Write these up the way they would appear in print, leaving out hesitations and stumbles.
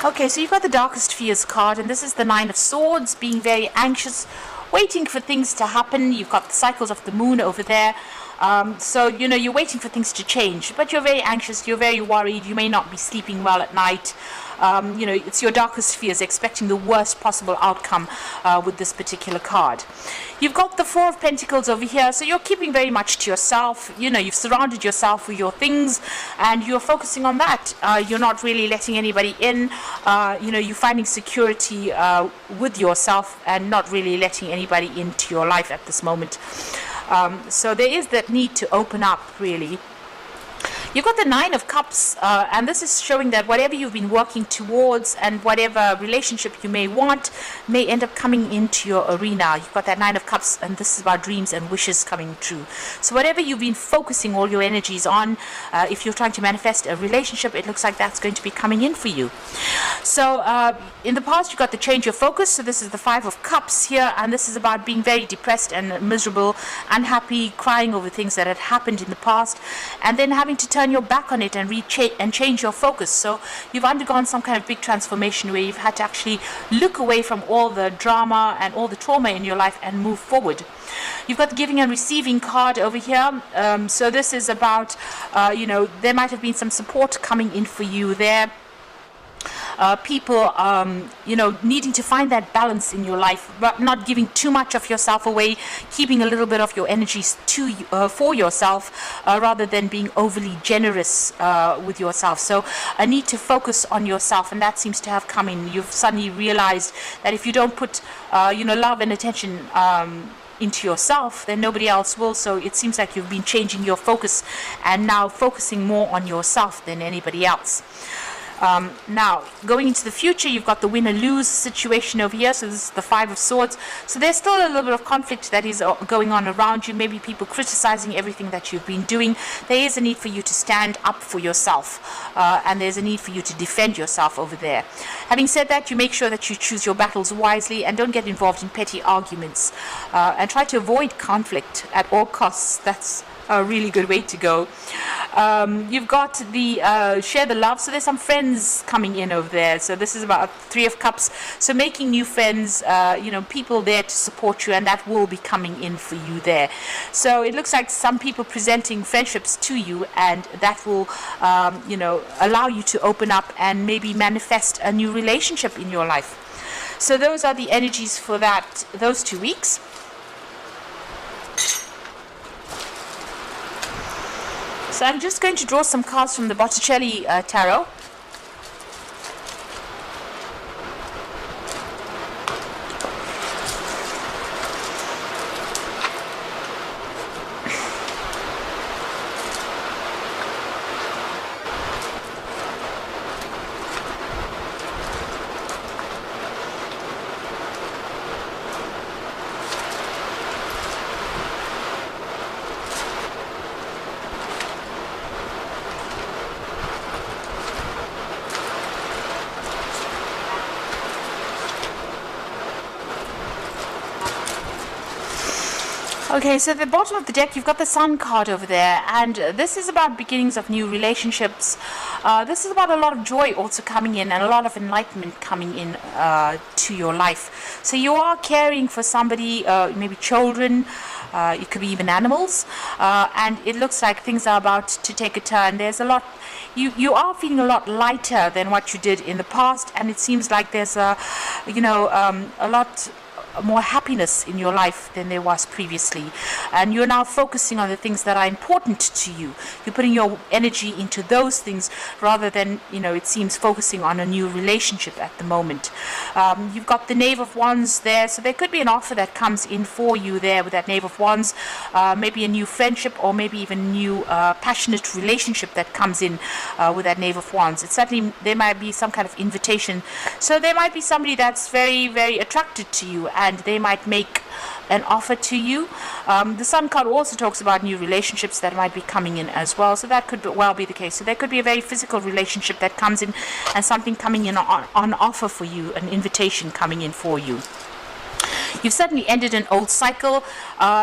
Okay, so you've got the Darkest Fears card, and this is the Nine of Swords, being very anxious, waiting for things to happen. You've got the cycles of the moon over there. So, you're waiting for things to change, but you're very anxious, you're very worried, you may not be sleeping well at night. It's your darkest fears, expecting the worst possible outcome with this particular card. You've got the Four of Pentacles over here, so you're keeping very much to yourself. You've surrounded yourself with your things, and you're focusing on that. You're not really letting anybody in. You're finding security with yourself and not really letting anybody into your life at this moment. So there is that need to open up, really. You've got the Nine of Cups, and this is showing that whatever you've been working towards and whatever relationship you may want may end up coming into your arena. You've got that Nine of Cups, and this is about dreams and wishes coming true. So whatever you've been focusing all your energies on, if you're trying to manifest a relationship, it looks like that's going to be coming in for you. So in the past, you got to change your focus. So this is the Five of Cups here, and this is about being very depressed and miserable, unhappy, crying over things that had happened in the past, and then having to turn your back on it and change your focus. So you've undergone some kind of big transformation where you've had to actually look away from all the drama and all the trauma in your life and move forward. You've got the Giving and Receiving card over here. So this is about, there might have been some support coming in for you there. People, needing to find that balance in your life, but not giving too much of yourself away, keeping a little bit of your energies for yourself, rather than being overly generous with yourself. So a need to focus on yourself, and that seems to have come in. You've suddenly realized that if you don't put, love and attention into yourself, then nobody else will. So it seems like you've been changing your focus and now focusing more on yourself than anybody else. Now, going into the future, you've got the win or lose situation over here. So this is the Five of Swords. So there's still a little bit of conflict that is going on around you. Maybe people criticizing everything that you've been doing. There is a need for you to stand up for yourself, and there's a need for you to defend yourself over there. Having said that, you make sure that you choose your battles wisely and don't get involved in petty arguments, and try to avoid conflict at all costs. That's a really good way to go. You've got the share the love. So there's some friends coming in over there. So this is about Three of Cups. So making new friends, people there to support you, and that will be coming in for you there. So it looks like some people presenting friendships to you, and that will, allow you to open up and maybe manifest a new relationship in your life. So those are the energies for those 2 weeks. So I'm just going to draw some cards from the Botticelli Tarot. Okay, so at the bottom of the deck, you've got the Sun card over there, and this is about beginnings of new relationships. This is about a lot of joy also coming in and a lot of enlightenment coming in to your life. So you are caring for somebody, maybe children, it could be even animals, and it looks like things are about to take a turn. There's a lot, you are feeling a lot lighter than what you did in the past, and it seems like there's a lot more happiness in your life than there was previously, and you're now focusing on the things that are important to you. You're putting your energy into those things rather than, it seems, focusing on a new relationship at the moment. You've got the Knave of Wands there, so there could be an offer that comes in for you there with that Knave of Wands, maybe a new friendship or maybe even a new passionate relationship that comes in with that Knave of Wands. It's certainly, there might be some kind of invitation. So there might be somebody that's very, very attracted to you, and they might make an offer to you. The Sun card also talks about new relationships that might be coming in as well, so that could well be the case. So there could be a very physical relationship that comes in, and something coming in on offer for you, an invitation coming in for you. You've certainly ended an old cycle.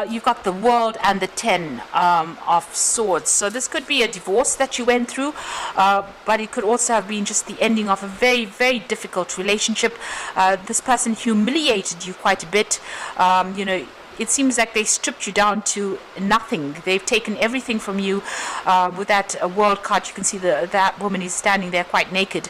You've got the World and the 10 of Swords. So this could be a divorce that you went through, but it could also have been just the ending of a very, very difficult relationship. This person humiliated you quite a bit. It seems like they stripped you down to nothing. They've taken everything from you. With that World card, you can see that woman is standing there quite naked.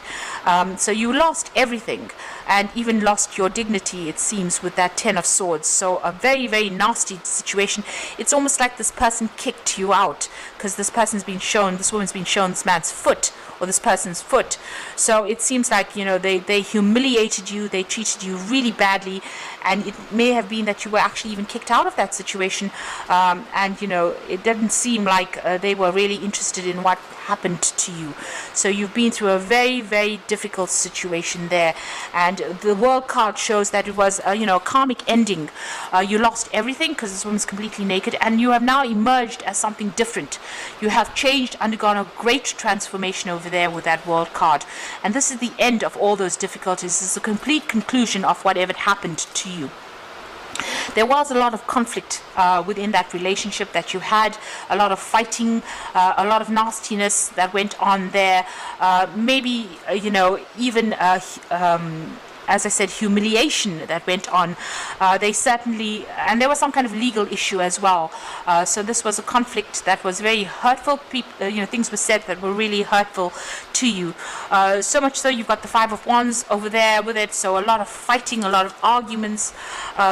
So you lost everything, and even lost your dignity, it seems, with that 10 of Swords. So a very, very nasty situation. It's almost like this person kicked you out, because this woman's been shown this man's foot, or this person's foot. So it seems like, they humiliated you, they treated you really badly, and it may have been that you were actually even kicked out of that situation, and it didn't seem like they were really interested in what happened to you. So you've been through a very, very difficult situation there, and the World card shows that it was a karmic ending. You lost everything because this woman's completely naked, and you have now emerged as something different. You have changed, undergone a great transformation over there with that World card, and this is the end of all those difficulties. This is a complete conclusion of whatever happened to you. There was a lot of conflict within that relationship that you had, a lot of fighting, a lot of nastiness that went on there. Maybe, even as I said, humiliation that went on. They certainly, and there was some kind of legal issue as well. So this was a conflict that was very hurtful. Things were said that were really hurtful to you. So much so you've got the 5 of Wands over there with it. So a lot of fighting, a lot of arguments,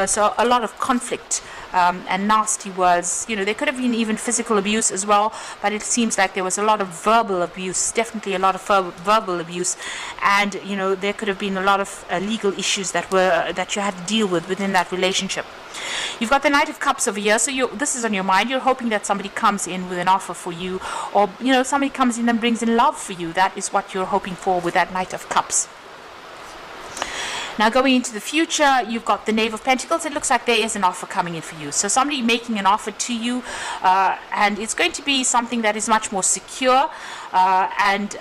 so a lot of conflict. And nasty words. There could have been even physical abuse as well, but it seems like there was a lot of verbal abuse, definitely a lot of verbal abuse, and there could have been a lot of legal issues that you had to deal with within that relationship. You've got the Knight of Cups over here, so this is on your mind. You're hoping that somebody comes in with an offer for you, or somebody comes in and brings in love for you. That is what you're hoping for with that Knight of Cups. Now going into the future, you've got the Knave of Pentacles. It looks like there is an offer coming in for you. So somebody making an offer to you, and it's going to be something that is much more secure, and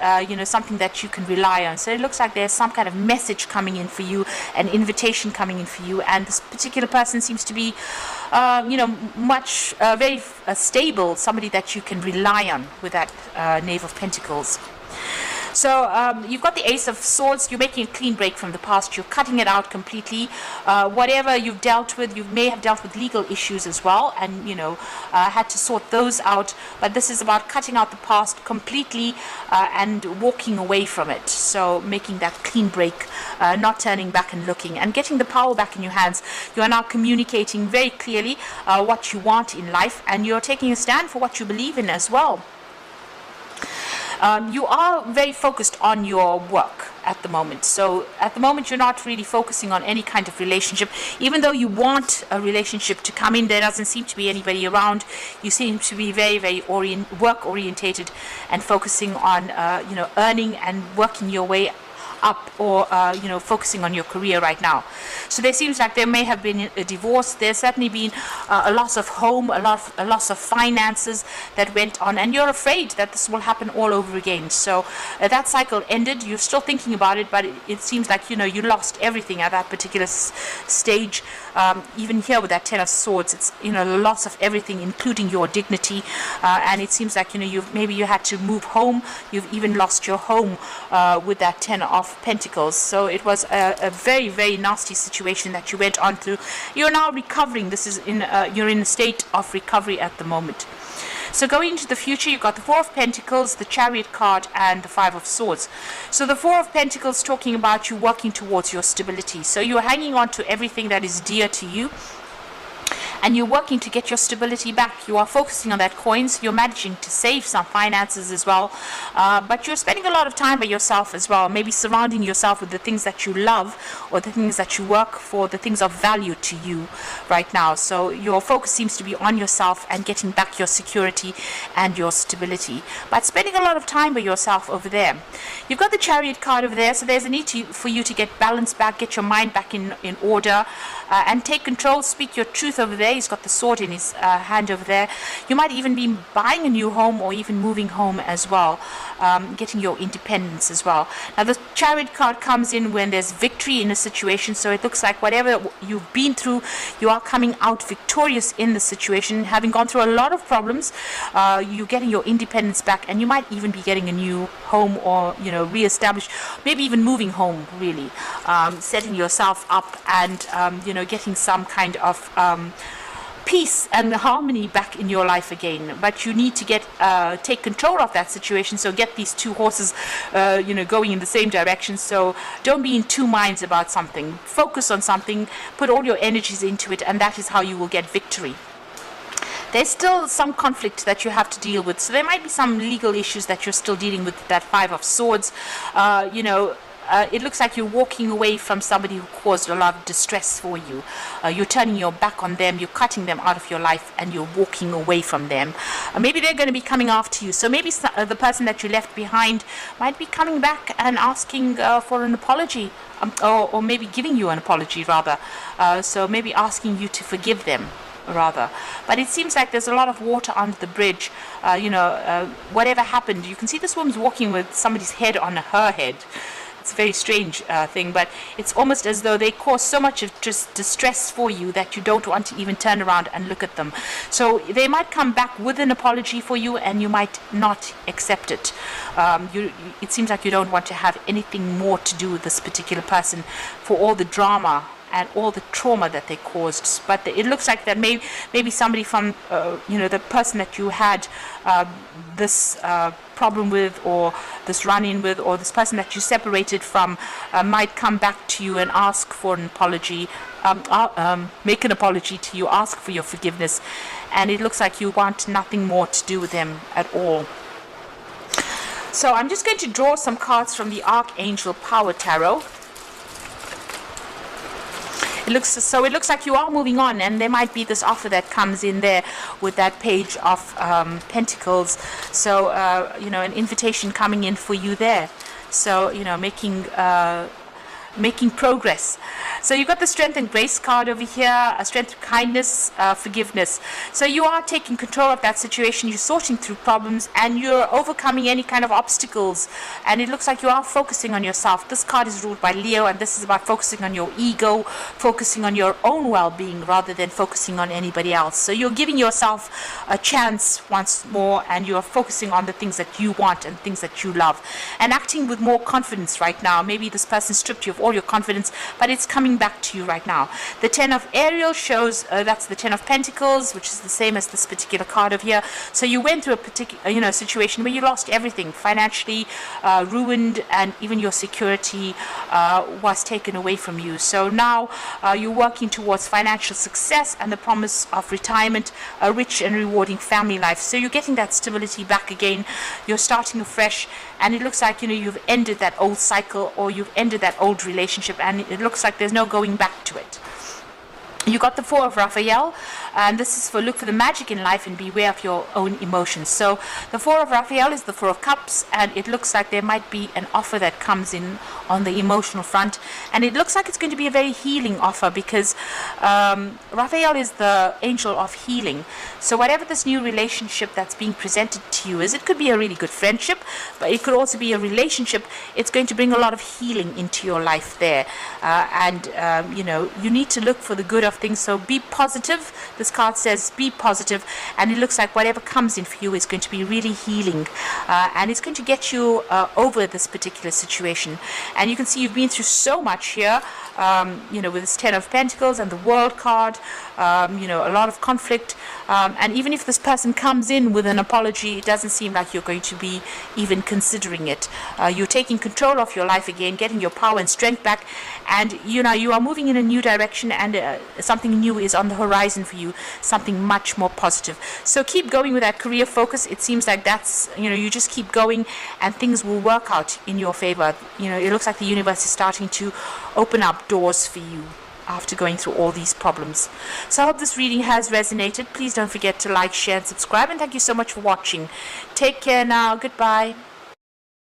something that you can rely on. So it looks like there's some kind of message coming in for you, an invitation coming in for you, and this particular person seems to be much very stable, somebody that you can rely on with that Knave of Pentacles. So you've got the Ace of Swords. You're making a clean break from the past. You're cutting it out completely. Whatever you've dealt with, you may have dealt with legal issues as well, and had to sort those out. But this is about cutting out the past completely and walking away from it. So making that clean break, not turning back and looking, and getting the power back in your hands. You are now communicating very clearly what you want in life, and you're taking a stand for what you believe in as well. You are very focused on your work at the moment. So at the moment, you're not really focusing on any kind of relationship. Even though you want a relationship to come in, there doesn't seem to be anybody around. You seem to be very, very work-orientated and focusing on, earning and working your way up, or focusing on your career right now. So there seems like there may have been a divorce. There's certainly been a loss of home, a loss of finances that went on, and you're afraid that this will happen all over again. So that cycle ended. You're still thinking about it, but it seems like you lost everything at that particular stage. Even here with that 10 of Swords, it's the loss of everything, including your dignity, and it seems like maybe you had to move home. You've even lost your home with that 10 of Pentacles. So it was a very, very nasty situation that you went on through. You're now recovering. You're in a state of recovery at the moment. So going into the future, you've got the 4 of Pentacles, the Chariot card, and the 5 of Swords. So the 4 of Pentacles talking about you working towards your stability. So you're hanging on to everything that is dear to you, and you're working to get your stability back. You are focusing on that coins. You're managing to save some finances as well, but you're spending a lot of time by yourself as well, maybe surrounding yourself with the things that you love, or the things that you work for, the things of value to you right now. So your focus seems to be on yourself and getting back your security and your stability, but spending a lot of time by yourself over there. You've got the Chariot card over there, so there's a need for you to get balance back, get your mind back in order, and take control, speak your truth over there. there. He's got the sword in his hand over there. You might even be buying a new home or even moving home as well, getting your independence as well. Now the Chariot card comes in when there's victory in a situation, so it looks like whatever you've been through, you are coming out victorious in the situation. Having gone through a lot of problems, you're getting your independence back, and you might even be getting a new home, or re-establish, maybe even moving home, really, setting yourself up, and getting some kind of peace and harmony back in your life again. But you need to take control of that situation, so get these two horses going in the same direction. So don't be in two minds about something. Focus on something, put all your energies into it, and that is how you will get victory. There's still some conflict that you have to deal with, so there might be some legal issues that you're still dealing with. That Five of Swords, it looks like you're walking away from somebody who caused a lot of distress for you. You're turning your back on them, you're cutting them out of your life, and you're walking away from them. Maybe they're going to be coming after you, so maybe the person that you left behind might be coming back and asking for an apology, or maybe giving you an apology, rather. So maybe asking you to forgive them, rather. But it seems like there's a lot of water under the bridge. Whatever happened, you can see this woman's walking with somebody's head on her head. It's a very strange thing, but it's almost as though they cause so much of just distress for you that you don't want to even turn around and look at them. So they might come back with an apology for you, and you might not accept it. It seems like you don't want to have anything more to do with this particular person for all the drama and all the trauma that they caused. But it looks like that maybe somebody from the person that you had this problem with, or this run-in with, or this person that you separated from, might come back to you and ask for an apology, make an apology to you, ask for your forgiveness, and it looks like you want nothing more to do with them at all. So I'm just going to draw some cards from the Archangel Power Tarot. It looks like you are moving on, and there might be this offer that comes in there with that Page of Pentacles. So an invitation coming in for you there. So making progress. So you've got the Strength and Grace card over here, a strength, kindness, forgiveness. So you are taking control of that situation, you're sorting through problems, and you're overcoming any kind of obstacles, and it looks like you are focusing on yourself. This card is ruled by Leo, and this is about focusing on your ego, focusing on your own well-being rather than focusing on anybody else. So you're giving yourself a chance once more, and you're focusing on the things that you want and things that you love, and acting with more confidence right now. Maybe this person stripped you of all your confidence, but it's coming back to you right now. The Ten of Ariel shows that's the Ten of Pentacles, which is the same as this particular card over here. So you went through a particular situation where you lost everything, financially ruined, and even your security was taken away from you. So now you're working towards financial success and the promise of retirement, a rich and rewarding family life. So you're getting that stability back again. You're starting afresh, and it looks like you've ended that old cycle, or you've ended that old relationship, and it looks like there's no going back to it. You got the Four of Raphael, and this is for look for the magic in life and beware of your own emotions. So the Four of Raphael is the Four of Cups, and it looks like there might be an offer that comes in on the emotional front, and it looks like it's going to be a very healing offer, because Raphael is the angel of healing. So whatever this new relationship that's being presented to you is, it could be a really good friendship, but it could also be a relationship. It's going to bring a lot of healing into your life there, and you need to look for the good of things. So be positive. This card says be positive, and it looks like whatever comes in for you is going to be really healing, and it's going to get you over this particular situation. And you can see you've been through so much here, with this Ten of Pentacles and the World card, a lot of conflict, and even if this person comes in with an apology, it doesn't seem like you're going to be even considering it. You're taking control of your life again, getting your power and strength back, and you are moving in a new direction, and something new is on the horizon for you, something much more positive. So keep going with that career focus. It seems like that's, you just keep going, and things will work out in your favor. It looks like the universe is starting to open up doors for you after going through all these problems. So I hope this reading has resonated. Please don't forget to like, share, and subscribe, and thank you so much for watching. Take care now. Goodbye.